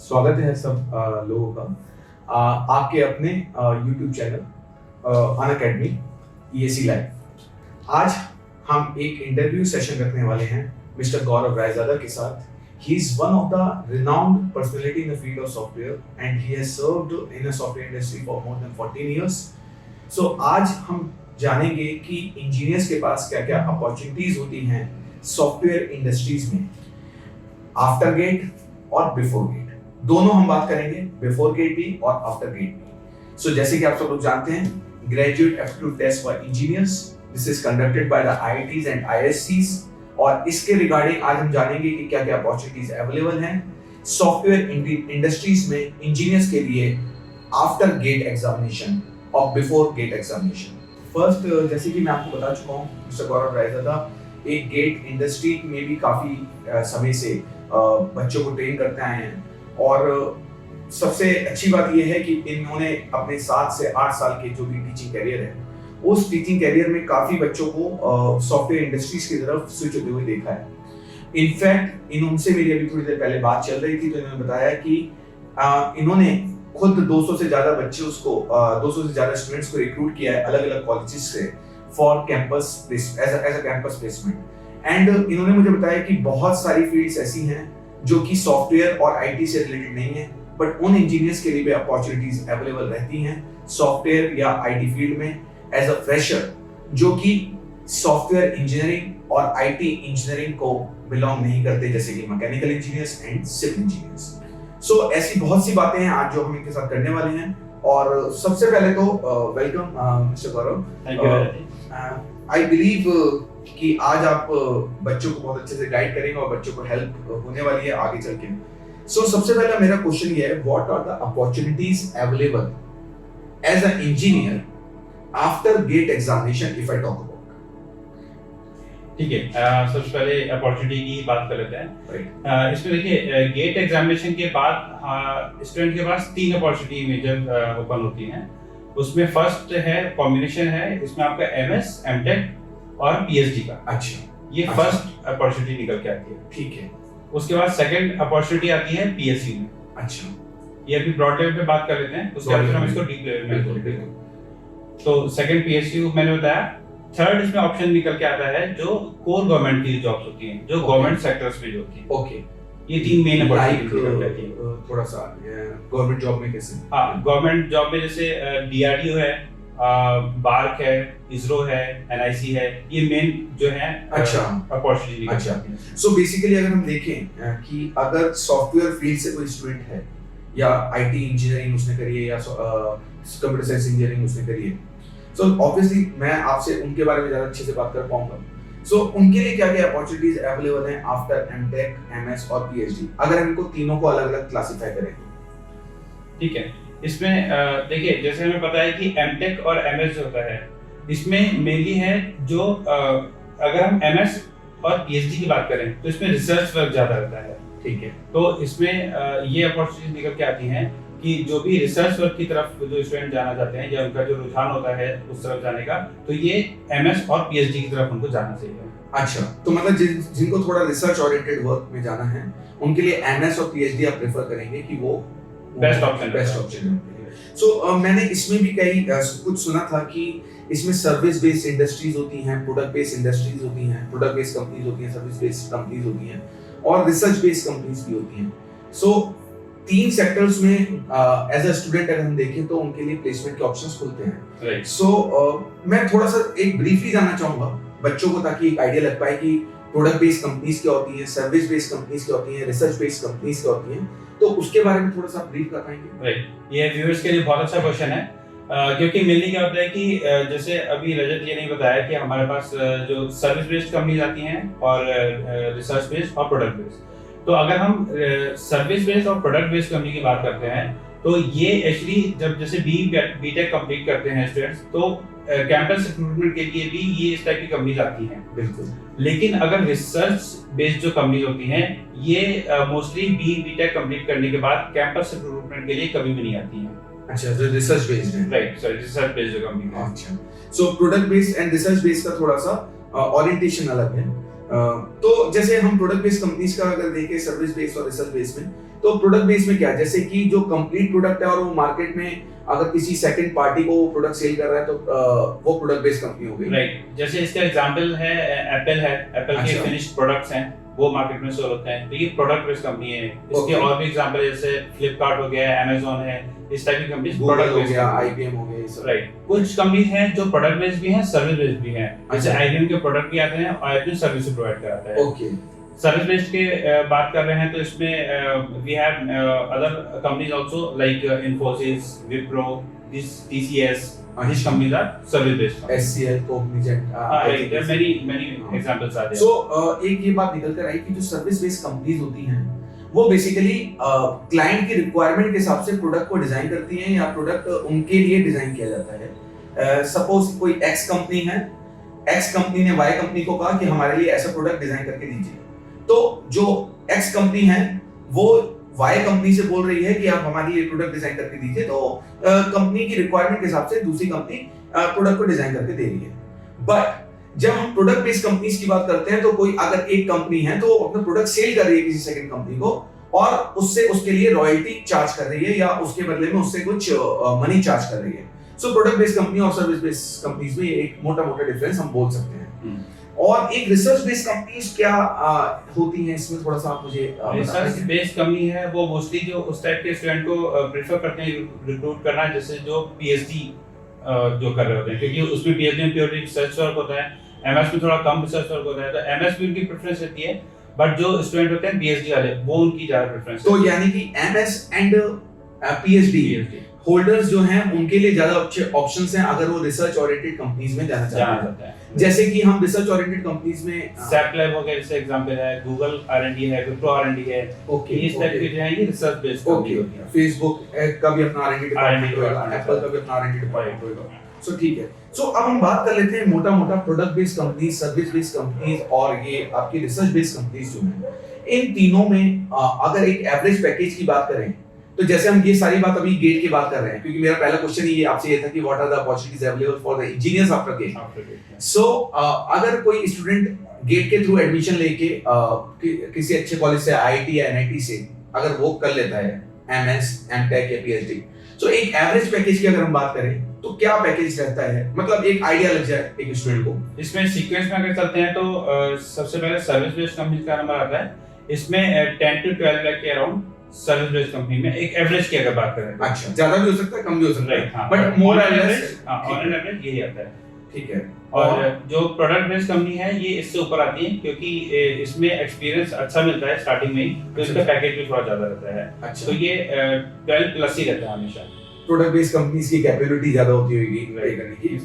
स्वागत है सब लोगों का आपके अपने YouTube channel Unacademy EAC live. आज हम एक इंटरव्यू सेशन रखने वाले हैं मिस्टर गौरव रायजादा के साथ। He is one of the renowned personality in the field of software and he has served in the software industry for more than 14 years. So आज हम जानेंगे कि इंजीनियर्स के पास क्या-क्या अपॉर्चुनिटीज होती हैं सॉफ्टवेयर इंडस्ट्रीज में, आफ्टर गेट और बिफोर गेट। दोनों हम बात करेंगे, बिफोर गेट भी और आफ्टर गेट भी। सो जैसे कि आप सब लोग जानते हैं, graduate aptitude test for engineers, this is conducted by the IITs and ISCs और इसके रिगार्डिंग आज हम जानेंगे कि क्या-क्या अपॉर्चुनिटीज अवेलेबल हैं सॉफ्टवेयर इंडस्ट्रीज में इंजीनियर्स के लिए आफ्टर गेट एग्जामिनेशन और बिफोर गेट एग्जामिनेशन। फर्स्ट, जैसे कि मैं आपको बता चुका हूँ, मिस्टर गौरव रायजादा एक गेट इंडस्ट्री में भी काफी समय से बच्चों को ट्रेन करते आए हैं और सबसे अच्छी बात यह है कि इन्होंने अपने 7 से 8 साल के जो भी टीचिंग कैरियर है, उस टीचिंग कैरियर में काफी बच्चों को सॉफ्टवेयर इंडस्ट्रीज की तरफ स्विच होते हुए देखा है। इनफैक्ट इनसे मेरी अभी थोड़ी देर पहले बात चल रही थी, तो इन्होंने बताया कि इन्होंने खुद 200 से ज्यादा बच्चे 200 से ज्यादा स्टूडेंट्स को रिक्रूट किया है अलग अलग कॉलेजेस से for campus as a campus placement. And इन्होंने मुझे बताया कि बहुत सारी फील्ड्स ऐसी हैं जो कि सॉफ्टवेयर और IT से रिलेटेड नहीं है, बट उन इंजीनियर्स के लिए भी अपॉर्चुनिटीज अवेलेबल रहती हैं सॉफ्टवेयर या IT फील्ड में एज अ फ्रेशर, जो कि सॉफ्टवेयर इंजीनियरिंग और IT इंजीनियरिंग को बिलोंग नहीं करते, जैसे कि mechanical engineers and civil engineers. So ऐसी बहुत सी बातें हैं आज जो हम इनके साथ करने वाले हैं। और सबसे पहले तो welcome mister Gaurav. Thank you. I believe कि आज आप बच्चों को बहुत अच्छे से गाइड करेंगे और बच्चों को हेल्प होने वाली है आगे चल के। सो सबसे पहला मेरा क्वेश्चन ये है, what are the opportunities available as a engineer after GATE examination if I talk about? ठीक है, सबसे पहले अपॉर्चुनिटी की बात कर लेते हैं। इसमें देखिए, गेट एग्जामिनेशन के बाद स्टूडेंट के पास 3 अपॉर्चुनिटी मेजर ओपन होती हैं। उसमें फर्स्ट है कॉम्बिनेशन है, इसमें आपका MS, MTech और PhD का। अच्छा, ये फर्स्ट अपॉर्चुनिटी निकल के आती है। ठीक है। उसके बाद सेकंड अपॉर्चुनिटी आती है PSU में। अच्छा, ये अभी ब्रॉड लेवल पे बात कर लेते हैं, उसके बाद हम इसको डीप लेवल में बिल्कुल। तो सेकंड PSU मैंने बताया। थर्ड इसमें ऑप्शन निकल के आता है जो कोर गवर्नमेंट की जॉब्स होती हैं, जो गवर्नमेंट सेक्टर्स में जो होती हैं। ओके, ये 3 मेन अपॉर्चुनिटी निकल जाती हैं। थोड़ा सा गवर्नमेंट जॉब में कैसे? हाँ, गवर्नमेंट जॉब में जैसे DRDO है, बार्क है, ISRO है, NIC है, ये मेन जो है अच्छा अपॉर्चुनिटी निकल अच्छा। जाती हैं। सो बेसिकली अगर हम देखें कि अगर सॉफ्टवेयर फील्ड से कोई स्टूडेंट है या IT इंजीनियरिंग उसने करी है या कंप्यूटर साइंस इंजीनियरिंग उसने करी है, सो ऑब्वियसली मैं आपसे उनके बारे में ज्यादा अच्छे से बात कर पाऊंगा। सो उनके लिए क्या क्या अपॉर्चुनिटीज अवेलेबल हैं आफ्टर MTech, MS और PhD, अगर हम इनको तीनों को अलग अलग क्लासिफाई करें? ठीक है, इसमें देखिए, जैसे हमें पता है कि MTech और MS जो होता है, इसमें मेनली है जो अगर हम MS और PhD की बात करें तो इसमें रिसर्च वर्क ज्यादा रहता है। ठीक है। तो इसमें ये अपॉर्चुनिटी निकल के आती हैं कि जो भी रिसर्च वर्क की तरफ जो स्टूडेंट जाना चाहते हैं या उनका जो रुझान होता है उस तरफ जाने का, तो ये MS और PhD की तरफ उनको जाना चाहिए। अच्छा, तो मतलब जिनको थोड़ा रिसर्च ओरिएंटेड वर्क में जाना है उनके लिए MS और PhD आप प्रेफर करेंगे कि वो बेस्ट ऑप्शन है। सो मैंने इसमें भी कई कुछ सुना था कि इसमें सर्विस बेस्ड इंडस्ट्रीज होती हैं, प्रोडक्ट बेस्ड इंडस्ट्रीज होती हैं, प्रोडक्ट बेस्ड कंपनीज होती हैं, सर्विस बेस्ड कंपनीज होती हैं और रिसर्च बेस्ड कंपनीज भी होती हैं। सो 3 सेक्टर्स में एज अ स्टूडेंट अगर हम देखें तो उनके लिए प्लेसमेंट के ऑप्शंस खुलते हैं। राइट। सो मैं थोड़ा सा एक ब्रीफली जानना चाहूंगा बच्चों को, ताकि एक आइडिया लग पाए कि प्रोडक्ट बेस्ड कंपनीज क्या होती हैं, सर्विस बेस्ड कंपनीज क्या होती हैं, रिसर्च बेस्ड कंपनीज क्या होती हैं, तो उसके बारे में थोड़ा सा ब्रीफ कर पाएंगे? राइट, ये व्यूअर्स के लिए बहुत अच्छा क्वेश्चन है, क्योंकि मेनली क्या होता है कि जैसे अभी रजत ये नहीं बताया कि हमारे पास जो सर्विस बेस्ड कंपनीज आती हैं और रिसर्च बेस्ड और प्रोडक्ट बेस्ड। तो अगर हम सर्विस बेस्ड और प्रोडक्ट बेस्ड कंपनी की बात करते हैं तो ये एक्चुअली जब जैसे BTech कंप्लीट करते हैं स्टूडेंट्स, तो कैंपस रिक्रूटमेंट के लिए भी ये इस टाइप की कंपनीज आती हैं। बिल्कुल। लेकिन अगर रिसर्च बेस्ड जो कंपनीज होती हैं, ये मोस्टली BTech कंप्लीट करने के बाद कैंपस रिक्रूटमेंट के लिए कभी भी नहीं आती हैं। अच्छा, जो रिसर्च बेस्ड है। राइट, सॉरी, रिसर्च बेस्ड जो कंपनी है। अच्छा, so product based and research based का थोड़ा सा ओरिएंटेशन अलग है। तो जैसे हम प्रोडक्ट बेस्ड कंपनीज का अगर देखें सर्विस बेस्ड और रिसर्च बेस्ड में, तो प्रोडक्ट बेस्ड में क्या है, जैसे कि जो कंप्लीट प्रोडक्ट है और वो मार्केट में अगर किसी सेकंड पार्टी को वो प्रोडक्ट सेल कर रहा है तो वो प्रोडक्ट बेस्ड कंपनी हो गई। राइट, जैसे इसका एग्जांपल है एप्पल के अच्छा। फिनिश्ड प्रोडक्ट्स हैं, वो मार्केट में सेल होते हैं, तो ये प्रोडक्ट बेस्ड कंपनी है। इसके Okay. और भी एग्जांपल है, जैसे फ्लिपकार्ट हो गया, अमेज़न है, इस टाइप की कंपनीज गूगल प्रोडक्ट हो बेस्ड गया, है। आईबीएम हो गया, ये सब। राइट, कुछ कंपनीज हैं जो प्रोडक्ट बेस्ड भी हैं, सर्विस बेस्ड भी हैं। जैसे अच्छा। आईबीएम के प्रोडक्ट भी आते हैं और आईबीएम सर्विस भी प्रोवाइड कराता है। ओके। सर्विस बेस्ड के बात कर रहे हैं तो इसमें we have other companies also like Infosys, Wipro, TCS. These companies are service based. SCL, Cognizant, Right, there are many examples are there. सो एक ये बात निकल कर आई कि जो सर्विस बेस्ड कंपनीज होती हैं वो बेसिकली क्लाइंट की रिक्वायरमेंट के हिसाब से प्रोडक्ट को डिजाइन करती हैं या प्रोडक्ट उनके लिए डिजाइन किया जाता है। सपोज कोई एक्स कंपनी है, एक्स कंपनी ने वाई कंपनी को कहा कि हमारे लिए ऐसा प्रोडक्ट डिजाइन करके दीजिए, तो जो एक्स कंपनी है वो वाई कंपनी से बोल रही है कि आप हमारे लिए प्रोडक्ट डिजाइन करके दीजिए, तो कंपनी की रिक्वायरमेंट के हिसाब से दूसरी कंपनी प्रोडक्ट को डिजाइन करके दे रही है। बट जब हम प्रोडक्ट बेस्ड कंपनीज की बात करते हैं तो कोई अगर एक कंपनी है तो वो अपना प्रोडक्ट सेल कर रही है किसी सेकंड कंपनी को और उससे उसके लिए रॉयल्टी चार्ज कर रही है या उसके बदले में उससे कुछ मनी चार्ज कर रही है। सो प्रोडक्ट बेस्ड कंपनी और सर्विस बेस्ड कंपनीज में एक मोटा मोटा डिफरेंस हम बोल सकते हैं। और एक रिसर्च बेस्ड कंपनीज क्या होती हैं, इसमें थोड़ा सा आप मुझे रिसर्च बेस्ड कंपनी है वो मोस्टली जो उस टाइप के स्टूडेंट को प्रेफर करते हैं रिक्रूट करना, जैसे जो पीएचडी जो कर रहे होते हैं, क्योंकि उसमें पीएचडी में प्योरली रिसर्च वर्क होता है, एमएस में थोड़ा कम रिसर्च वर्क होता है, तो एमएस में उनकी प्रेफरेंस रहती है, बट जो स्टूडेंट होते हैं पीएचडी वाले वो उनकी ज्यादा प्रेफरेंस तो यानी कि एमएस एंड पीएचडी होल्डर्स जो हैं उनके लिए ज्यादा अच्छे ऑप्शंस हैं अगर वो रिसर्च ओरिएंटेड कंपनीज में जाना चाहते हैं। जैसे कि हम रिसर्च ओरिएंटेड कंपनीज में सैप लैब हो गया, जैसे एग्जांपल है, गूगल आर&डी है, विप्रो आर&डी है, ओके इस टाइप के जो है ये रिसर्च बेस्ड कंपनी होती है। फेसबुक का भी अपना R&D डिपार्टमेंट होगा, एप्पल का भी अपना R&D डिपार्टमेंट होगा। सो ठीक है। सो अब हम बात कर लेते हैं मोटा मोटा product based companies, service based companies और ये आपकी रिसर्च बेस्ड कंपनीज जो हैं, इन तीनों में अगर एक एवरेज पैकेज की बात करें तो जैसे हम ये सारी बात अभी गेट की बात कर रहे हैं, क्योंकि मेरा पहला क्वेश्चन ही आपसे ये था कि what are the opportunities available for the engineers after GATE. So अगर कोई स्टूडेंट गेट के थ्रू एडमिशन लेके किसी अच्छे कॉलेज से, आईआईटी या एनआईटी से अगर वो कर लेता है एमएस, एमटेक या पीएचडी, तो एक एवरेज पैकेज की अगर हम बात करें तो क्या पैकेज रहता है, मतलब एक आइडिया लग जाए एक स्टूडेंट को। इसमें सीक्वेंस में अगर चलते हैं तो सबसे पहले सर्विस बेस्ड कंपनी का नंबर आता है, इसमें 10 to 12 लाख के अराउंड सर्विस बेस्ड कंपनी में एक एवरेज की अगर बात करें। अच्छा, ज्यादा भी हो सकता है, कम भी हो सकता है, हाँ, बट मोर और लेस ऑन एन एवरेज यही आता है। ठीक है। और जो प्रोडक्ट बेस्ड कंपनी है ये इससे ऊपर आती है, क्योंकि इसमें एक्सपीरियंस अच्छा मिलता है स्टार्टिंग में ही, तो इसका पैकेज भी थोड़ा ज्यादा रहता है। अच्छा, तो ये 12 प्लस ही रहता है हमेशा। प्रोडक्ट बेस्ड कंपनीज की कैपेबिलिटी ज्यादा होती होगी पे करने की,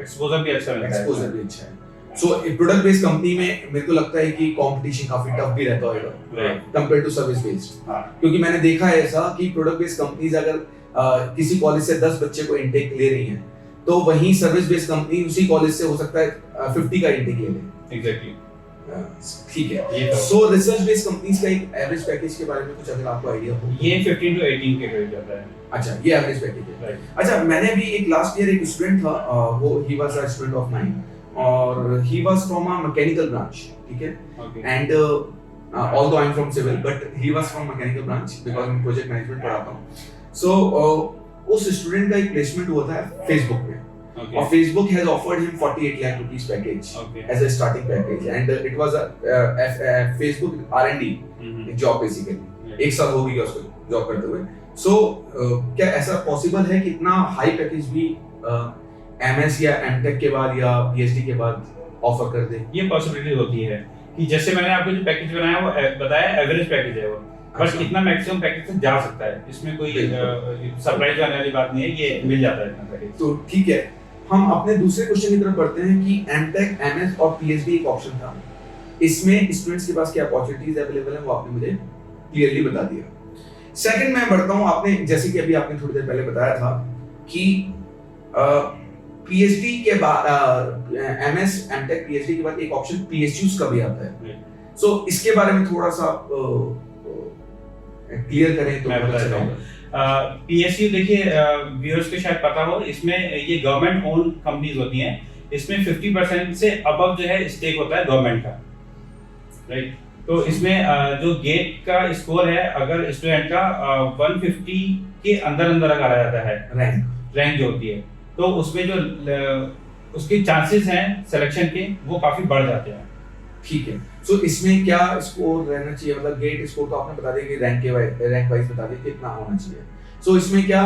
एक्सपोजर भी अच्छा मिलता है, एक्सपोजर भी अच्छा है। सो प्रोडक्ट बेस्ड कंपनी में मेरे को लगता है कि कंपटीशन काफी टफ भी रहता होगा कंपेयर टू सर्विस बेस्ड, क्योंकि मैंने देखा है ऐसा कि प्रोडक्ट बेस्ड कंपनीज अगर किसी कॉलेज से 10 बच्चे को इनटेक ले रही हैं तो वहीं सर्विस बेस्ड कंपनी उसी कॉलेज से हो सकता है 50 का इनटेक ले ले। एग्जैक्टली, ठीक है। सो रिसर्च बेस्ड कंपनीज का एक एवरेज पैकेज के बारे में कुछ अगर आपको आइडिया हो। ये 15 to 18 के करीब जाता है। अच्छा, ये एवरेज पैकेज है। राइट। अच्छा, मैंने भी एक लास्ट ईयर एक स्टूडेंट था, वो he was a student of mine और he was from a mechanical branch, ठीक है, okay, and although I'm from civil but he was from mechanical branch because मैं प्रोजेक्ट मैनेजमेंट पढ़ाता हूँ। सो उस स्टूडेंट का एक प्लेसमेंट हुआ था फेसबुक में, और Facebook has offered him 48 lakh rupees package as a starting package and it was a Facebook R&D job basically। एक साल हो गया उसको जॉब करते हुए। सो क्या ऐसा पॉसिबल है कि इतना हाई पैकेज भी एमएस या एमटेक के बाद या पीएचडी के बाद ऑफर कर दे? ये पॉसिबिलिटी होती है कि जैसे मैंने आपको जो पैकेज बनाया वो बताया एवरेज पैकेज है वो, बस कितना मैक्सिमम पैकेज से जा सकता है, इसमें कोई सरप्राइज आने वाली बात नहीं है, ये मिल जाता है इतना पैकेज। तो ठीक है, हम अपने दूसरे क्वेश्चन की तरफ बढ़ते हैं कि एमटेक, एमएस और पीएचडी एक ऑप्शन था, इसमें स्टूडेंट्स के पास क्या अपॉर्चुनिटीज अवेलेबल है वो आपने मुझे क्लियरली बता दिया। सेकंड मैं बढ़ता हूं, आपने जैसे कि अभी आपने थोड़ी देर पहले बताया था कि पीएचडी के बाद एमएस, एमटेक, पीएचडी के बाद एक ऑप्शन पीएचयूज का भी आता है। सो इसके बारे में थोड़ा सा क्लियर करें तो मैं बता दूं। पीएसयू देखिए, व्यूअर्स को शायद पता हो, इसमें ये गवर्नमेंट ओन कंपनीज होती हैं, इसमें 50% से अबव जो है स्टेक होता है गवर्नमेंट का। राइट। तो इसमें जो गेट का स्कोर है, अगर स्टूडेंट का 150 के अंदर अंदर अगर आ जाता है रैंक जो होती है, तो उसमें जो उसके चांसेस हैं सिलेक्शन के वो काफी बढ़ जाते हैं। ठीक है। सो इसमें क्या स्कोर रहना चाहिए, मतलब गेट स्कोर तो आपने बता दिया कि रैंक वाइज बता दिया कितना होना चाहिए। सो इसमें क्या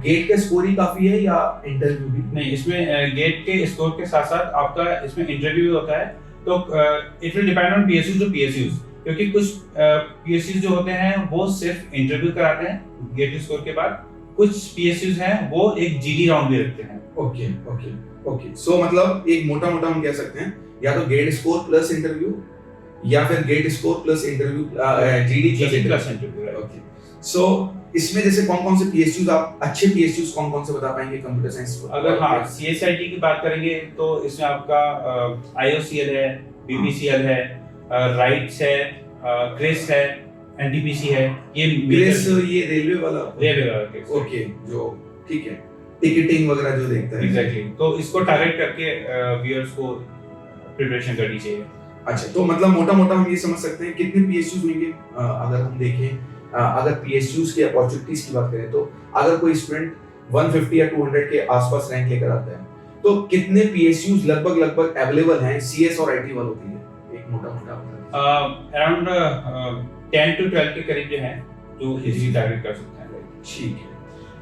गेट का स्कोर ही काफी है या इंटरव्यू भी? नहीं, इसमें गेट के स्कोर के साथ साथ आपका इसमें इंटरव्यू भी होता है। तो it will depend on PSUs to PSUs, क्योंकि कुछ पीएसयूज जो होते हैं वो सिर्फ इंटरव्यू कराते हैं गेट स्कोर के बाद, कुछ पीएसयूज हैं वो एक जीडी राउंड भी रखते हैं। Okay okay okay. सो मतलब एक मोटा मोटा हम कह सकते हैं या तो गेट स्कोर प्लस इंटरव्यू या फिर GATE score plus interview, GD plus interview. Okay. So इसमें जैसे कौन कौन से पीएसयूज, आप अच्छे पीएसयूज कौन कौन से बता पाएंगे कंप्यूटर साइंस? अगर हाँ सीएसआईटी की बात करेंगे तो इसमें आपका आईओसीएल है, बीपीसीएल है, राइट्स है, क्रिस है, एनटीपीसी है। ये क्रिस ये रेलवे वाला केस। ओके, जो ठीक है टिकटिंग वगैरह जो देखता है। एग्जैक्टली। तो इसको टारगेट करके व्यूअर्स को प्रिपरेशन करनी चाहिए। अच्छा, तो मतलब मोटा मोटा हम ये समझ सकते हैं कितने पीएसयूज होंगे अगर हम देखें, अगर पीएसयूज की अपॉर्चुनिटीज की बात करें तो अगर कोई स्टूडेंट 150 या 200 के आसपास रैंक लेकर आता है तो कितने पीएसयूज लगभग अवेलेबल हैं सीएस और आईटी वालों के लिए? एक मोटा मोटा अराउंड 10 to 12 के करीब जो हैं जो इजीली टारगेट कर सकते हैं। ठीक है।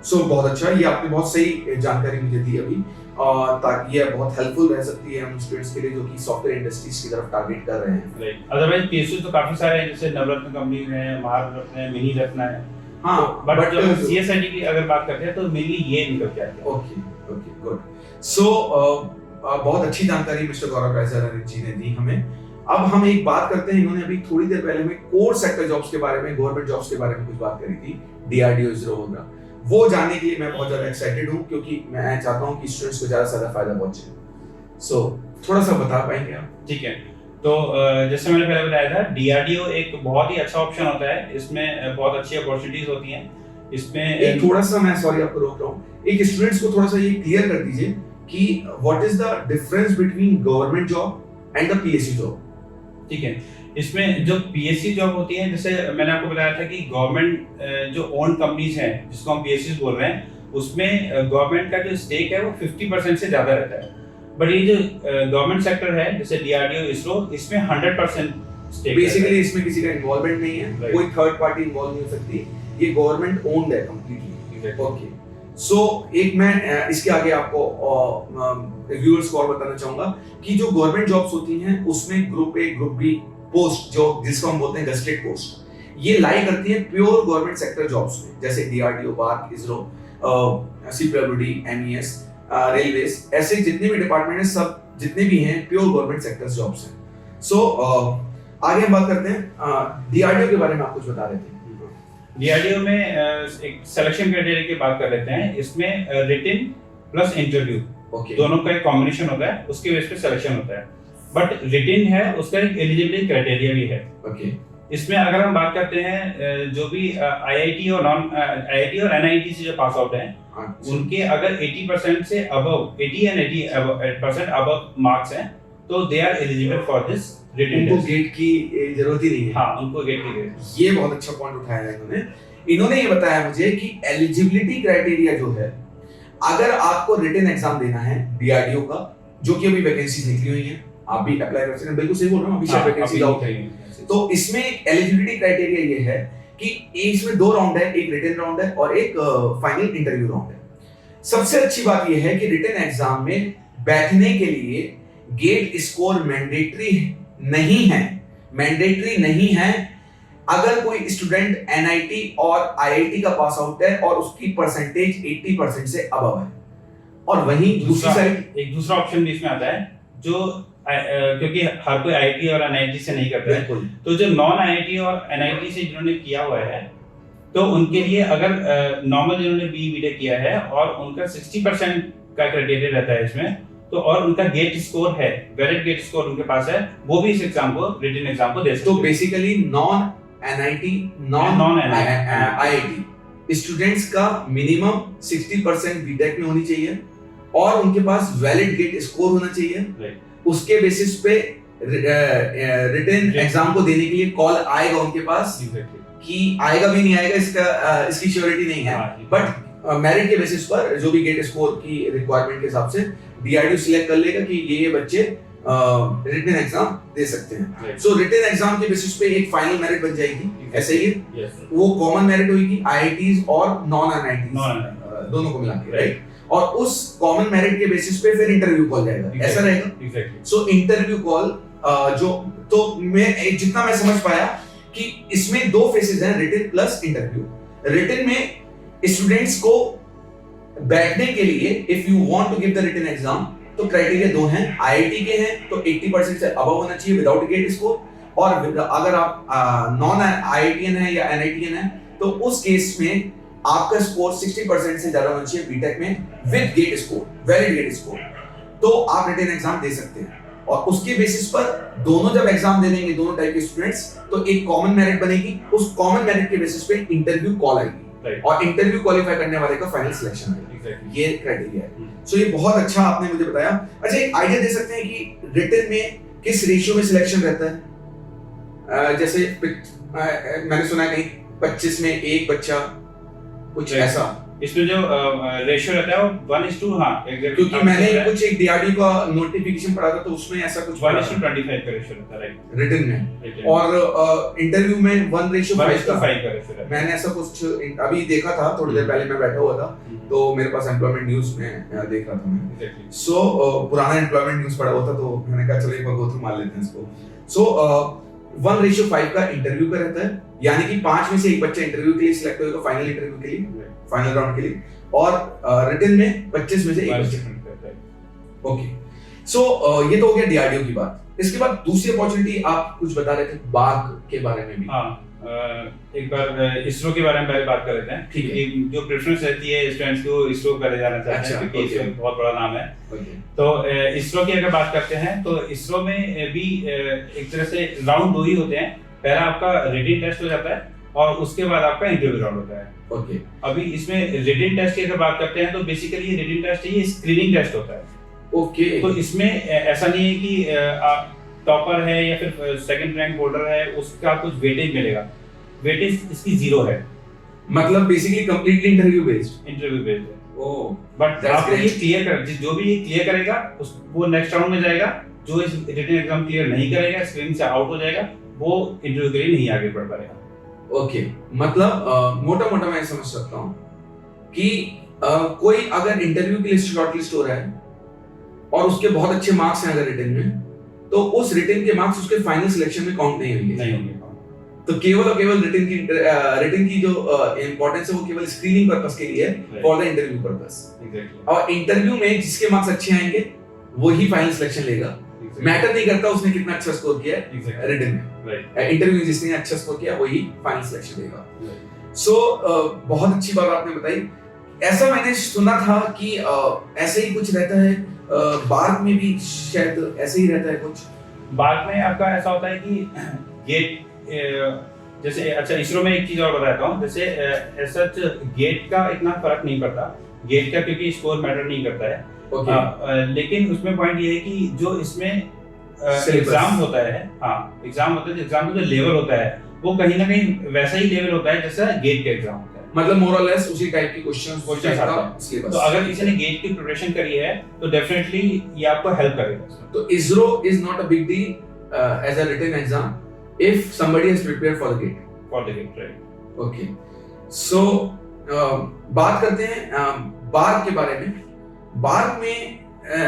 सो बहुत अच्छा, ये आपने बहुत सही जानकारी मुझे दी अभी, ताकि ये बहुत हेल्पफुल रह सकती है हम स्टूडेंट्स के लिए जो कि सॉफ्टवेयर इंडस्ट्रीज की तरफ टारगेट कर रहे हैं। राइट। अदरवाइज पीएसयू तो काफी सारे हैं, जैसे नवरत्न कंपनीज हैं, महारत्न है, मिनी रत्न है। हाँ, बट जब सीएसआईटी की अगर बात करते हैं तो मेनली ये निकल के आते हैं। Okay okay, good. सो बहुत अच्छी जानकारी मिस्टर गौरव रायसर जी ने दी हमें। अब हम एक बात करते हैं, इन्होंने अभी थोड़ी देर पहले हमें कोर सेक्टर जॉब्स के बारे में, गवर्नमेंट जॉब्स के बारे में कुछ बात करी थी, डीआरडीओ इसरो वगैरह, वो जानने के लिए मैं बहुत ज्यादा एक्साइटेड हूँ क्योंकि मैं चाहता हूँ कि स्टूडेंट्स को ज्यादा से ज्यादा फायदा पहुंचे। सो थोड़ा सा बता पाएंगे आप? ठीक है। तो जैसे मैंने पहले बताया था, डीआरडीओ एक बहुत ही अच्छा ऑप्शन होता है। इसमें बहुत अच्छी अपॉर्चुनिटीज होती हैं। इसमें एक थोड़ा सा, मैं सॉरी आपको रोक रहा हूँ, एक स्टूडेंट्स को थोड़ा सा ये क्लियर कर दीजिए कि what is the difference between government job and the PSU job. ठीक है। इसमें जो पीएससी जॉब होती है, जैसे मैंने आपको बताया था कि गवर्नमेंट जो ओन कंपनीज हैं जिसको हम पीएससी बोल रहे हैं, उसमें गवर्नमेंट का जो स्टेक है वो 50% से ज्यादा रहता है। बट ये जो गवर्नमेंट सेक्टर है जैसे डीआरडीओ, इसरो, इसमें 100% स्टेक। बेसिकली इसमें किसी का इन्वॉल्वमेंट नहीं है, right. कोई थर्ड पार्टी इन्वॉल्व नहीं हो सकती, ये गवर्नमेंट ओन्ड है कंप्लीटली। ओके। सो एक मैं इसके आगे आपको व्यूअर्स को और बताना चाहूंगा कि जो गवर्नमेंट जॉब्स होती हैं उसमें group A group B post, जो जिसको हम बोलते हैं गजेटेड पोस्ट, ये लाई करती है प्योर गवर्नमेंट सेक्टर जॉब्स में, जैसे DRDO, BARC, ISRO, CPWD, MES, railways, ऐसे जितने भी डिपार्टमेंट हैं, सब जितने भी हैं प्योर गवर्नमेंट सेक्टर जॉब्स हैं। सो आगे हम बात करते हैं डीआरडीओ के बारे में, आप कुछ बता रहे थे। डीआरडीओ में एक सिलेक्शन क्राइटेरिया की बात कर लेते हैं। इसमें रिटन प्लस इंटरव्यू दोनों का एक कॉम्बिनेशन होता है, उसके बेस पे सिलेक्शन होता है। बट रिटन है उसका एक एलिजिबिलिटी क्राइटेरिया भी है। ओके। इसमें अगर हम बात करते हैं जो भी आईआईटी और नॉन आईआईटी और एनआईटी से जो पास आउट हैं, उनके अगर 80% से अबव 80 एंड 80% अबव मार्क्स हैं तो they are eligible for this written. उनको गेट की जरूरत ही नहीं है। हाँ, उनको गेट की जरूरत। ये बहुत अच्छा पॉइंट उठाया है इन्होंने ये बताया मुझे कि एलिजिबिलिटी क्राइटेरिया जो है, अगर आपको रिटन एग्जाम देना है डीआरडीओ का, जो कि अभी वैकेंसीज निकली हुई हैं, आप भी अप्लाई कर सकते हैं, बिल्कुल सही बोल रहा हूं, अभी शायद वैकेंसी आउट है। तो इसमें एलिजिबिलिटी क्राइटेरिया ये है कि इसमें 2 राउंड है, एक रिटन राउंड है और एक फाइनल इंटरव्यू राउंड है। सबसे अच्छी बात ये है कि रिटन एग्जाम में बैठने के लिए गेट स्कोर मैंडेटरी नहीं है। अगर कोई स्टूडेंट एनआईटी और आईआईटी का पास आउट है और उसकी परसेंटेज 80% से अबव है, और वहीं दूसरी साइड एक दूसरा ऑप्शन भी इसमें आता है, जो क्योंकि हर कोई आईआईटी और एनआईटी से नहीं करता है, तो जो नॉन आईआईटी और एनआईटी से जिन्होंने किया हुआ है, तो उनके लिए अगर नॉर्मल जिन्होंने बीटेक किया है और उनका 60% का क्राइटेरिया रहता है इसमें, तो और उनका गेट स्कोर है, वैलिड गेट स्कोर उनके पास है, वो भी इस एग्जाम को, रिटन एग्जाम को दे सकते हैं। तो basically non NIT, non IIT students का मिनिमम 60% बीटेक में होनी चाहिए और उनके पास वैलिड गेट स्कोर होना चाहिए। उसके बेसिस पे रिटन एग्जाम को देने के लिए कॉल आएगा उनके पास, कि आएगा भी नहीं आएगा इसकी श्योरिटी नहीं है, बट मेरिट के बेसिस पर जो भी गेट स्कोर की रिक्वायरमेंट के हिसाब से DRDO सिलेक्ट कर लेगा कि ये बच्चे रिटन एग्जाम दे सकते हैं। सो रिटन एग्जाम के बेसिस पे एक फाइनल मेरिट बन जाएगी, ऐसे ही वो कॉमन मेरिट होगी IITs और नॉन IITs दोनों को मिला के, राइट। और उस कॉमन मेरिट के बेसिस पे फिर इंटरव्यू कॉल जाएगा, ऐसा रहेगा। सो इंटरव्यू कॉल जो तो मैं जितना मैं समझ पाया कि इसमें 2 फेसेस हैं, रिटन प्लस इंटरव्यू। रिटन में स्टूडेंट्स को बैठने के लिए if you want to give the written exam तो क्राइटेरिया 2 हैं। IIT के हैं तो 80% से अबव होना चाहिए विदाउट गेट स्कोर, और अगर आप नॉन IITian है या NITian है तो उस केस में आपका स्कोर 60% से ज्यादा होना चाहिए बीटेक में with GATE score, valid GATE score, तो आप रिटन एग्जाम दे सकते हैं। और उसके बेसिस पर दोनों जब एग्जाम दे देंगे दोनों टाइप के स्टूडेंट्स तो एक कॉमन मेरिट बनेगी, उस कॉमन मेरिट के बेसिस पे इंटरव्यू कॉल आएगी, और इंटरव्यू क्वालिफाई करने वाले का फाइनल सिलेक्शन है। ये क्राइटेरिया है। सो ये बहुत अच्छा आपने मुझे बताया। अच्छा, एक आइडिया दे सकते हैं कि रिटन में किस रेशियो में सिलेक्शन रहता है? जैसे मैंने सुना है कहीं 25 में 1 बच्चा, कुछ ऐसा। इसमें जो रेशियो रहता है वो 1:2, हाँ एग्जैक्ट, क्योंकि मैंने कुछ एक DRDO का नोटिफिकेशन पढ़ा था तो उसमें ऐसा कुछ 1:25 का रेशियो रहता है, राइट, रिटन में, और इंटरव्यू में 1:5 का रेशियो है। मैंने ऐसा कुछ अभी देखा था, थोड़ी देर पहले मैं बैठा हुआ था तो मेरे पास एम्प्लॉयमेंट न्यूज में देख रहा था मैं। सो पुराना एम्प्लॉयमेंट न्यूज पढ़ा हुआ था तो मैंने कहा चलो एक बार गो थ्रू मार लेते हैं इसको। सो 1:5 का इंटरव्यू का रहता है, यानी कि 5 में से 1 बच्चा इंटरव्यू के लिए सिलेक्ट होगा, फाइनल इंटरव्यू के लिए, फाइनल राउंड के लिए, और रिटन में 25 में से 1 बच्चा। ओके, सो ये तो हो गया DRDO की बात। इसके बाद दूसरी अपॉर्चुनिटी आप कुछ बता रहे थे बाग के बारे में भी। हाँ, एक बार इसरो के बारे में पहले बात कर लेते हैं। ठीक है। जो प्रेफरेंस रहती है स्टूडेंट्स को इसरो करे जाना चाहते हैं क्योंकि इसरो बहुत बड़ा नाम है। तो इसरो की अगर बात करते हैं तो इसरो में भी एक तरह से राउंड 2 ही होते हैं। पहला आपका रिटन टेस्ट हो जाता है और उसके बाद आपका इंटरव्यू राउंड होता है। ओके, अभी इसमें रिटन टेस्ट की अगर बात करते हैं तो बेसिकली ये रिटन टेस्ट ये स्क्रीनिंग टेस्ट होता है। ओके, तो इसमें ऐसा नहीं है कि आप टॉपर है या फिर सेकंड रैंक होल्डर है उसका कुछ वेटेज मिलेगा, वेटेज इसकी 0 है। मतलब बेसिकली कंप्लीटली इंटरव्यू बेस्ड है। ओह, बट आपको ये क्लियर कर, जो भी ये क्लियर करेगा वो नेक्स्ट राउंड में जाएगा। जो इस रिटन एग्जाम क्लियर नहीं करेगा, स्क्रीन से आउट हो जाएगा, वो इंटरव्यू के लिए नहीं आगे बढ़ पाएगा। ओके, मतलब मोटा मोटा मैं समझ सकता हूँ कि कोई अगर इंटरव्यू के लिए शॉर्टलिस्ट हो रहा है और उसके बहुत अच्छे मार्क्स हैं अगर रिटन में, तो उस रिटन के मार्क्स उसके फाइनल सिलेक्शन में काउंट नहीं होंगे। तो केवल और केवल रिटन की जो इंपॉर्टेंस है वो केवल स्क्रीनिंग पर्पस के लिए है, फॉर द इंटरव्यू पर्पस। और इंटरव्यू में जिसके मार्क्स अच्छे आएंगे वही फाइनल सिलेक्शन लेगा। मैटर नहीं करता उसने कितना अच्छा स्कोर किया है रिटन में, इंटरव्यू में जिसने अच्छा स्कोर किया वही फाइनल सिलेक्शन लेगा। सो बहुत अच्छी बात आपने बताई। ऐसा मैंने सुना था कि ऐसे ही कुछ रहता है बाग में भी, शायद ऐसे ही रहता है कुछ। बाग में आपका ऐसा होता है कि गेट जैसे, अच्छा इसरो में एक चीज और बताता हूँ, जैसे ऐसा गेट का इतना फर्क नहीं पड़ता, गेट का क्योंकि स्कोर मैटर नहीं करता है। लेकिन उसमें पॉइंट ये है कि जो इसमें एग्जाम होता है, हाँ एग्जाम होता है, एग्जाम का जो लेवल होता है वो कहीं ना कहीं वैसा ही लेवल होता है जैसा गेट का एग्जाम होता है। मतलब मोर और लेस उसी टाइप की क्वेश्चंस आते हैं। तो अगर किसी ने गेट की प्रिपरेशन करी है तो डेफिनेटली ये आपको हेल्प करेगा। तो ISRO is not a big deal as a written exam if somebody has prepared for the gate, right? Okay, so बात करते हैं बाग के बारे में। बाग में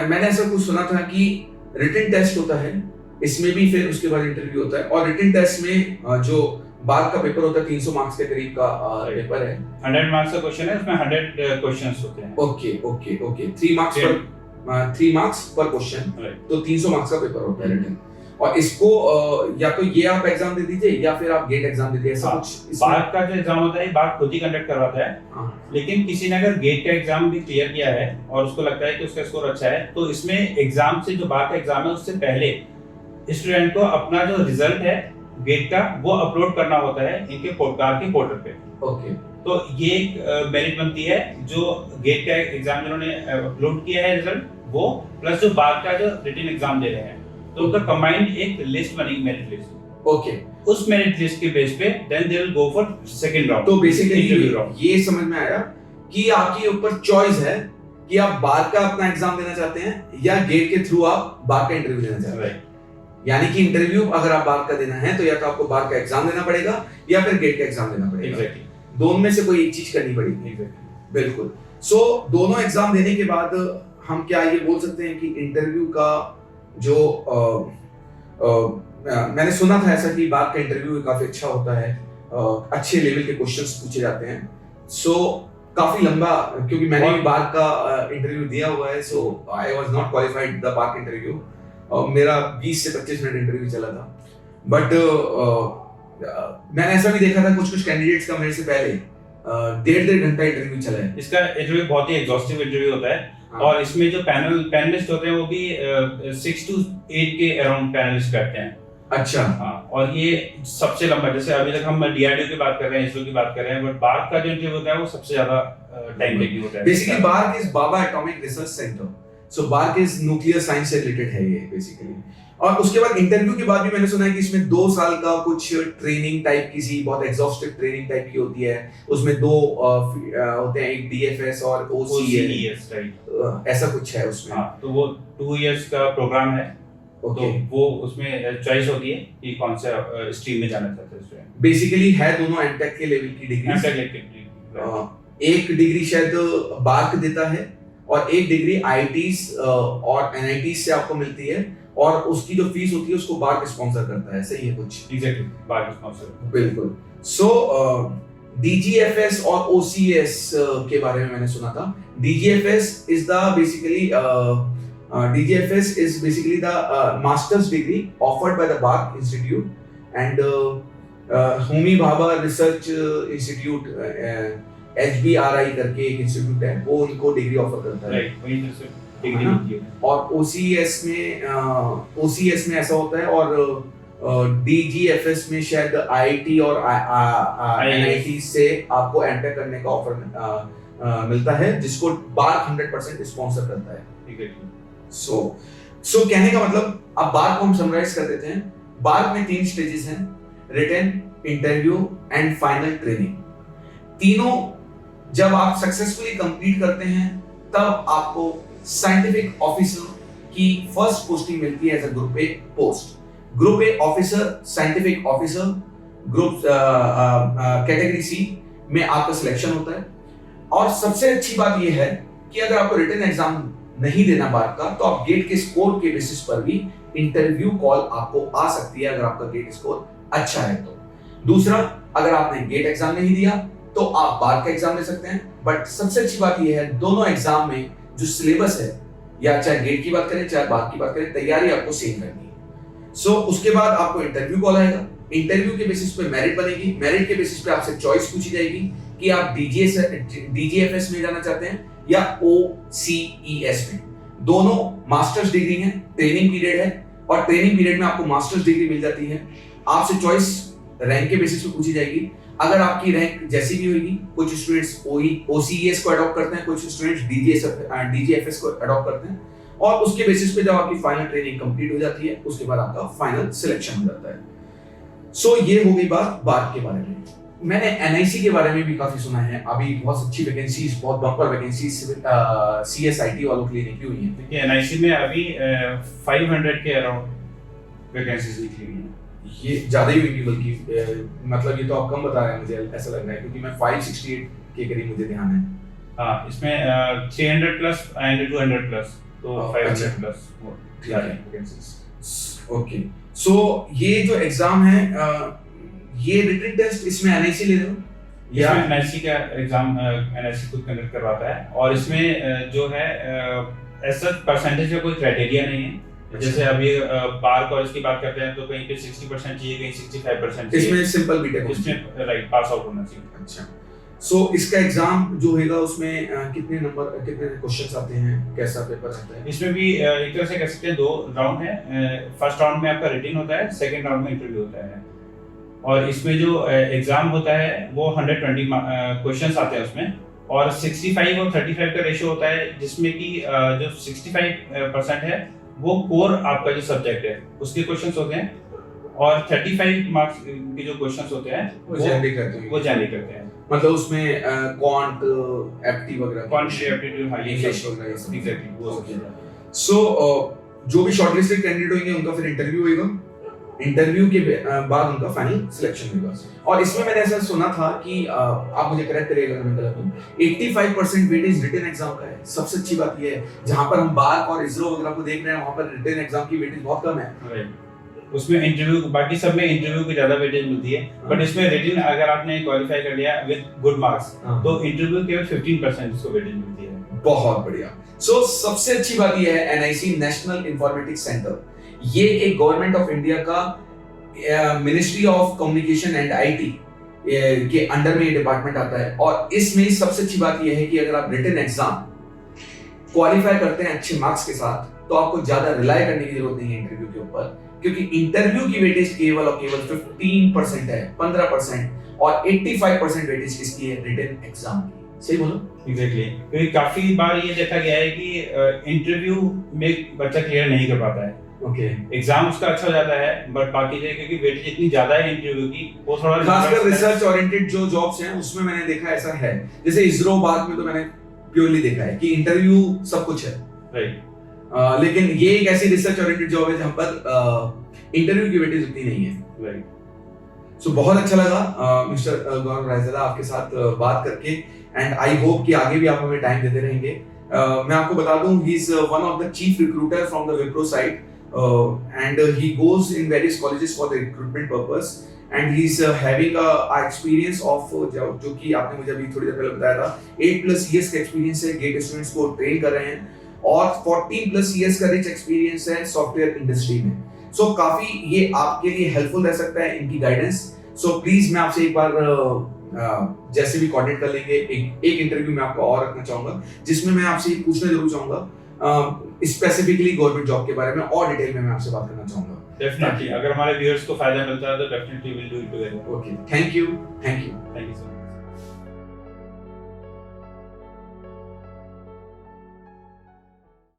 मैंने ऐसा कुछ सुना था कि रिटन टेस्ट होता है, इसमें भी फिर उसके बाद इंटरव्यू होता है, और रिटन टेस्ट में जो बाग का पेपर होता है 300 मार्क्स के करीब का पेपर है। 100 मार्क्स का क्वेश्चन है, उसमें 100 क्वेश्चंस होते हैं। ओके 3 मार्क्स पर क्वेश्चन, तो 300 मार्क्स का पेपर होता है रिटन। और इसको या तो ये आप एग्जाम दे दीजिए या फिर आप गेट एग्जाम दे दीजिए, ऐसा कुछ। बाग का जो एग्जाम होता है बाग खुद ही कंडक्ट करवाता है, लेकिन किसी ने अगर गेट का एग्जाम भी क्लियर किया है और उसको लगता है कि उसका स्कोर अच्छा है तो इसमें एग्जाम से, जो बाग का एग्जाम है उससे पहले स्टूडेंट को अपना जो रिजल्ट है गेट का वो अपलोड करना होता है इनके कार के पोर्टल पे। ओके, तो ये एक मेरिट बनती है जो गेट का एग्जाम जिन्होंने अपलोड किया है रिजल्ट वो, प्लस जो बाग का जो रिटन एग्जाम दे रहे हैं, तो उनका कंबाइंड एक लिस्ट बनेगी, मेरिट लिस्ट। ओके, उस मेरिट लिस्ट के बेस पे then they will go for second round. तो बेसिकली ये समझ में आया कि आपके ऊपर चॉइस है कि आप बार का अपना एग्जाम देना चाहते हैं या गेट के थ्रू आप बार का इंटरव्यू देना चाहते हैं। यानी कि इंटरव्यू अगर आप बार का देना है तो या तो आपको बार का एग्जाम देना पड़ेगा या फिर गेट का एग्जाम देना पड़ेगा। एग्जैक्टली, दोनों में से कोई एक चीज करनी पड़ेगी। एग्जैक्टली, बिल्कुल। सो दोनों एग्जाम देने के बाद हम क्या ये बोल सकते हैं कि इंटरव्यू का जो मैंने सुना था ऐसा कि बार का इंटरव्यू काफी अच्छा होता है, अच्छे लेवल के क्वेश्चंस पूछे जाते हैं। सो काफी लंबा, क्योंकि मैंने भी बार का इंटरव्यू दिया हुआ है, so I was not qualified the bar interview. मेरा 20 से 25 मिनट इंटरव्यू चला था, बट मैंने ऐसा भी देखा था कुछ कैंडिडेट्स का मेरे से पहले 1.5 घंटा इंटरव्यू चला है। इसका इंटरव्यू बहुत ही एग्जॉस्टिव इंटरव्यू होता है। और इसमें जो पैनलिस्ट होते हैं वो भी 6 to 8 के अराउंड पैनलिस्ट करते हैं। अच्छा, हाँ, और ये सबसे लंबा, जैसे अभी तक हम डीआरडीओ की बात कर रहे हैं, इसरो की बात कर रहे हैं, बट बार का जो इंटरव्यू होता है वो सबसे ज्यादा टाइम टेकिंग होता है। Basically bar is Baba atomic research centre, so bar is nuclear science से रिलेटेड है ये बेसिकली। और उसके बाद इंटरव्यू के बाद भी मैंने सुना है कि इसमें 2 साल का कुछ ट्रेनिंग टाइप की बहुत एग्जॉस्टिव ट्रेनिंग टाइप की होती है। उसमें 2 होते हैं, एक डीएफएस और ओसीएस, राइट, ऐसा कुछ है उसमें। हाँ, तो वो 2 इयर्स का प्रोग्राम है। ओके, तो वो उसमें चॉइस होती है कि कौन सा स्ट्रीम में जाना चाहते हैं स्टूडेंट। बेसिकली है दोनों एमटेक के लेवल की डिग्री। एक डिग्री शायद बार्क देता है और एक डिग्री आईआईटीज और एनआईटीज से आपको मिलती है, और उसकी जो फीस होती है उसको बार्क स्पॉन्सर करता है, सही है कुछ? एग्जैक्टली, बार्क स्पॉन्सर, बिल्कुल। सो डीजीएफएस और ओसीएस के बारे में मैंने सुना था। डीजीएफएस is the basically DGFS is basically the master's degree offered by the BARC Institute and Homi Bhabha Research Institute, HBRI करके एक इंस्टीट्यूट है, वो उनको डिग्री ऑफर करता है। राइट, वही तो डिग्री होती है। और OCS में ऐसा होता है, और DGFS में शायद IIT और NIT से आपको एंटर करने का ऑफर मिलता है, जिसको बार्क 100% स्पॉन्सर करता है। एग्जैक्टली। सो कहने का मतलब, अब बार्क को हम समराइज कर देते हैं। बार्क में 3 स्टेजेस हैं, written, interview and final training. तीनों जब आप सक्सेसफुली कंप्लीट करते हैं तब आपको साइंटिफिक ऑफिसर की फर्स्ट पोस्टिंग मिलती है as a group A post. Group A officer, scientific officer, group category C में आपका सिलेक्शन होता है। और सबसे अच्छी बात यह है कि अगर आपको रिटन एग्जाम नहीं देना बार का, तो आप गेट के स्कोर के बेसिस पर भी इंटरव्यू कॉल आपको आ सकती है, अगर आपका गेट स्कोर अच्छा है तो। दूसरा, अगर आपने गेट एग्जाम नहीं दिया तो आप बार का एग्जाम दे सकते हैं। बट सबसे अच्छी बात यह है, दोनों एग्जाम में जो सिलेबस है, या चाहे गेट की बात करें चाहे बार की बात करें, तैयारी आपको सेम करनी है। सो उसके बाद आपको इंटरव्यू कॉल आएगा। इंटरव्यू के बेसिस पे मेरिट बनेगी। मेरिट के बेसिस पे आपसे चॉइस पूछी जाएगी कि आप डीजीएफएस में जाना चाहते हैं या ओसीईएस में। दोनों मास्टर्स डिग्री हैं, ट्रेनिंग पीरियड है, और ट्रेनिंग पीरियड में आपको मास्टर्स डिग्री मिल जाती है। आपसे चॉइस रैंक के बेसिस पे पूछी जाएगी। अगर आपकी रैंक जैसी भी होगी, कुछ स्टूडेंट्स ओसीईएस को अडॉप्ट करते हैं, कुछ स्टूडेंट्स डीजीएफएस को अडॉप्ट करते हैं, और उसके बेसिस पे जब आपकी फाइनल ट्रेनिंग कंप्लीट हो जाती है, उसके बाद आपका फाइनल सिलेक्शन हो जाता है। सो ये हो गई बात बार के बारे में। मैंने एनआईसी के बारे में भी काफी सुना है, अभी बहुत अच्छी वैकेंसीज, बहुत बम्पर वैकेंसीज सीएसआईटी वालों के लिए निकली हुई हैं। देखिए, एनआईसी में अभी 500 के अराउंड वैकेंसीज निकली हुई हैं। ये ज्यादा ही होगी, बल्कि मतलब ये तो आप कम बता रहे हैं, मुझे ऐसा लग रहा है, क्योंकि मैं 568 के करीब मुझे ध्यान है। हाँ, इसमें 300 प्लस एंड 200 प्लस, तो 500 प्लस वैकेंसीज। ओके, सो ये जो एग्जाम है, ये रिटन टेस्ट इसमें एनआईसी ले रहे हो या एनआईसी का एग्जाम एनआईसी खुद कंडक्ट करवाता है, और इसमें जो है ऐसा परसेंटेज का कोई क्राइटेरिया नहीं है। जैसे अभी बार कॉलेज की बात करते हैं तो कहीं पे 60% चाहिए, कहीं 65% चाहिए। इसमें सिंपल बीटेक, इसमें राइट पास आउट होना चाहिए। अच्छा, सो इसका एग्जाम जो होगा उसमें कितने क्वेश्चंस आते हैं, कैसा पेपर आता है? इसमें भी एक तरह से कह सकते हैं 2 राउंड है। फर्स्ट राउंड में आपका रिटन होता है, सेकंड राउंड में इंटरव्यू होता है। और इसमें जो एग्जाम होता है वो 120 क्वेश्चंस आते हैं उसमें, और 65 और 35 का रेशियो होता है, जिसमें कि जो 65% है वो कोर आपका जो सब्जेक्ट है उसके क्वेश्चंस होते हैं, और 35 मार्क्स के जो क्वेश्चंस होते हैं वो जनरली करते हैं, वो जनरली करते हैं। मतलब उसमें क्वांट एप्टी वगैरह, क्वांटिटी एप्टीट्यूड, हाई इंग्लिश वगैरह ये सब। एग्जैक्टली वो सब चीजें। सो जो भी शॉर्टलिस्टेड कैंडिडेट होंगे उनका फिर इंटरव्यू होगा, इंटरव्यू के बाद उनका फाइनल सिलेक्शन होगा। और इसमें मैंने ऐसा सुना था कि आप मुझे करेक्ट करिएगा अगर मैं गलत हूं, 85% वेटेज रिटन एग्जाम का है। सबसे अच्छी बात ये है, जहां पर हम बार्क और इसरो वगैरह को देख रहे हैं वहां पर रिटन एग्जाम की वेटेज बहुत कम है। उसमें इंटरव्यू, बाकी सब में इंटरव्यू की ज्यादा वेटेज मिलती है, बट इसमें रिटन अगर आपने क्वालिफाई कर लिया विद गुड मार्क्स तो इंटरव्यू केवल 15% उसको वेटेज मिलती है। बहुत बढ़िया। सो सबसे अच्छी बात यह है, एनआईसी नेशनल इंफॉर्मेटिक्स सेंटर, ये एक गवर्नमेंट ऑफ इंडिया का ministry of communication and IT के अंडर में ये डिपार्टमेंट आता है। और इसमें सबसे अच्छी बात यह है कि अगर आप रिटन एग्जाम क्वालिफाई करते हैं अच्छे मार्क्स के साथ, तो आपको ज्यादा रिलाई करने की जरूरत नहीं है इंटरव्यू के ऊपर, क्योंकि इंटरव्यू की वेटेज केवल और केवल 15% है, 15%, और 85% वेटेज किसकी है, रिटन एग्जाम की। सही बोलो? एग्जैक्टली, क्योंकि काफी बार ये देखा गया है कि इंटरव्यू में बच्चा क्लियर नहीं कर पाता है। ओके, एग्जाम उसका अच्छा हो जाता है, बट बाकी जो क्योंकि वेटेज इतनी ज्यादा है इंटरव्यू की, वो थोड़ा खासकर रिसर्च ओरिएंटेड जो जॉब्स हैं उसमें मैंने देखा ऐसा है। जैसे इसरो बार्क में तो मैंने प्योरली देखा है कि इंटरव्यू सब कुछ है, राइट, लेकिन ये एक ऐसी रिसर्च ओरिएंटेड जॉब है जहां पर इंटरव्यू की वेटेज उतनी नहीं है। राइट। सो बहुत अच्छा लगा मिस्टर गौरव रायज़दा आपके साथ बात करके, एंड आई होप कि आगे भी आप हमें टाइम देते रहेंगे। मैं आपको बता दूं, he is one of the chief recruiter from the Wipro side, and he goes in various colleges for the recruitment purpose, and he is having a experience of जो कि आपने मुझे अभी थोड़ी देर पहले बताया था, 8+ इयर्स का एक्सपीरियंस है, गेट स्टूडेंट्स को ट्रेन कर रहे हैं, और 14+ इयर्स का रिच एक्सपीरियंस है सॉफ्टवेयर इंडस्ट्री में। सो काफी ये आपके लिए हेल्पफुल रह सकता है इनकी गाइडेंस। सो प्लीज मैं आपसे एक बार जैसे भी कोऑर्डिनेट कर लेंगे, एक इंटरव्यू में आपको और रखना चाहूंगा, जिसमें मैं आपसे पूछना जरूर चाहूंगा स्पेसिफिकली गवर्नमेंट जॉब के बारे में, और डिटेल में मैं आपसे बात करना चाहूंगा। डेफिनेटली, अगर हमारे व्यूअर्स को फायदा मिलता है तो definitely will do it together. Okay, thank you. Thank you sir.